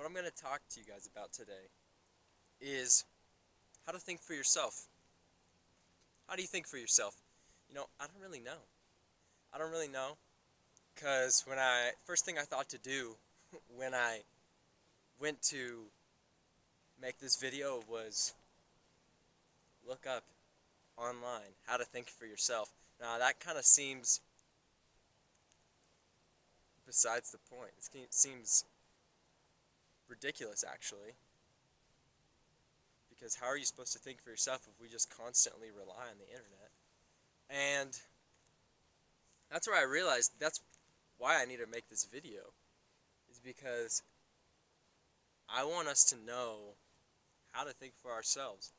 what I'm going to talk to you guys about today is how to think for yourself. How do you think for yourself? I don't really know. I don't really know because first thing I thought to do when I went to make this video was look up online how to think for yourself. Now that kind of seems besides the point. It seems ridiculous actually. Because how are you supposed to think for yourself if we just constantly rely on the internet? And that's where I realized that's why I need to make this video, is because I want us to know how to think for ourselves.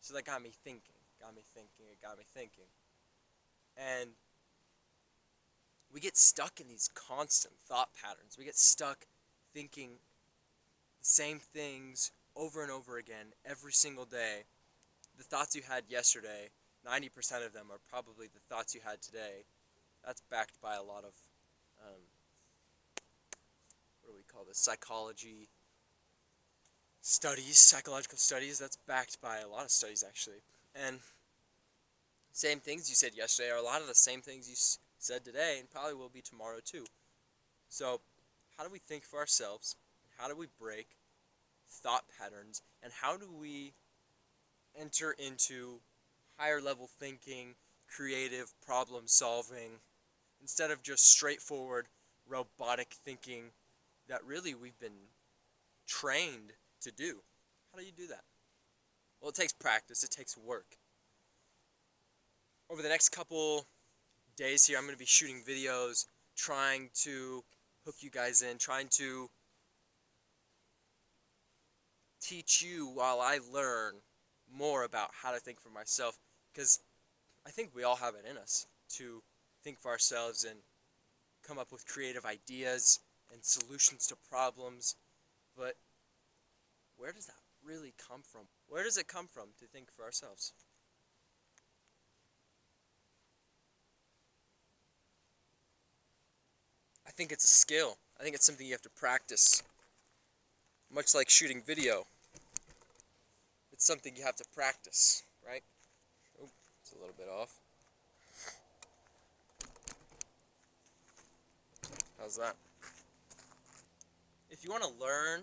So that got me thinking, it got me thinking. And we get stuck in these constant thought patterns. We get stuck thinking the same things over and over again every single day. The thoughts you had yesterday, 90% of them are probably the thoughts you had today. That's backed by a lot of, what do we call this, psychological studies. That's backed by a lot of studies actually. And same things you said yesterday are a lot of the same things you said today and probably will be tomorrow too. So how do we think for ourselves? How do we break thought patterns, and how do we enter into higher level thinking, creative problem solving, instead of just straightforward robotic thinking that really we've been trained to do? How do you do that? Well, it takes practice, it takes work. Over the next couple days here, I'm going to be shooting videos, trying to hook you guys in, trying to teach you while I learn more about how to think for myself, because I think we all have it in us to think for ourselves and come up with creative ideas and solutions to problems. But where does that really come from? Where does it come from to think for ourselves? I think it's a skill. I think it's something you have to practice. Much like shooting video, it's something you have to practice, right? Oh, it's a little bit off. How's that? If you want to learn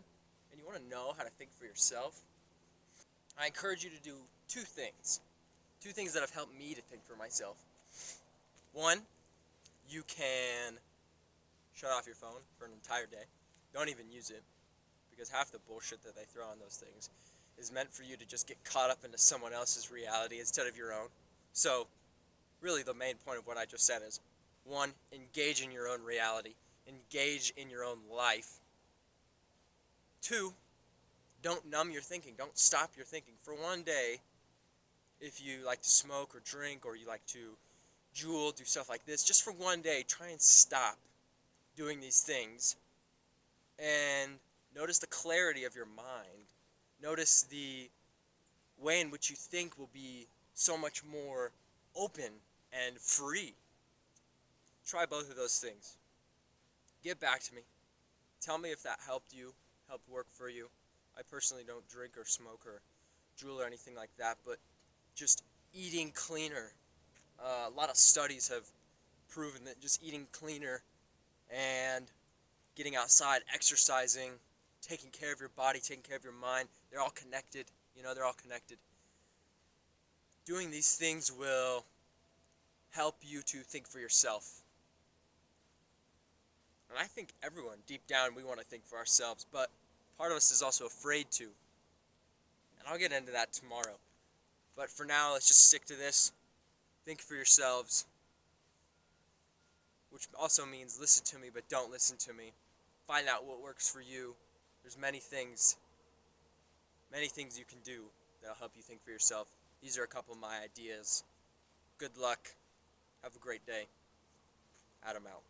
and you want to know how to think for yourself, I encourage you to do two things. Two things that have helped me to think for myself. One, you can shut off your phone for an entire day. Don't even use it, because half the bullshit that they throw on those things is meant for you to just get caught up into someone else's reality instead of your own. So, really the main point of what I just said is, one, engage in your own reality. Engage in your own life. Two, don't numb your thinking. Don't stop your thinking. For one day, if you like to smoke or drink or you like to jewel, do stuff like this, just for one day, try and stop doing these things and notice the clarity of your mind. Notice the way in which you think will be so much more open and free. Try both of those things. Get back to me. Tell me if that helped you, helped work for you. I personally don't drink or smoke or drool or anything like that, but just eating cleaner. A lot of studies have proven that just eating cleaner and getting outside, exercising, taking care of your body, taking care of your mind, they're all connected. They're all connected. Doing these things will help you to think for yourself. And I think everyone, deep down, we want to think for ourselves, but part of us is also afraid to. And I'll get into that tomorrow. But for now, let's just stick to this. Think for yourselves. Which also means listen to me, but don't listen to me. Find out what works for you. There's many things you can do that'll help you think for yourself. These are a couple of my ideas. Good luck. Have a great day. Adam out.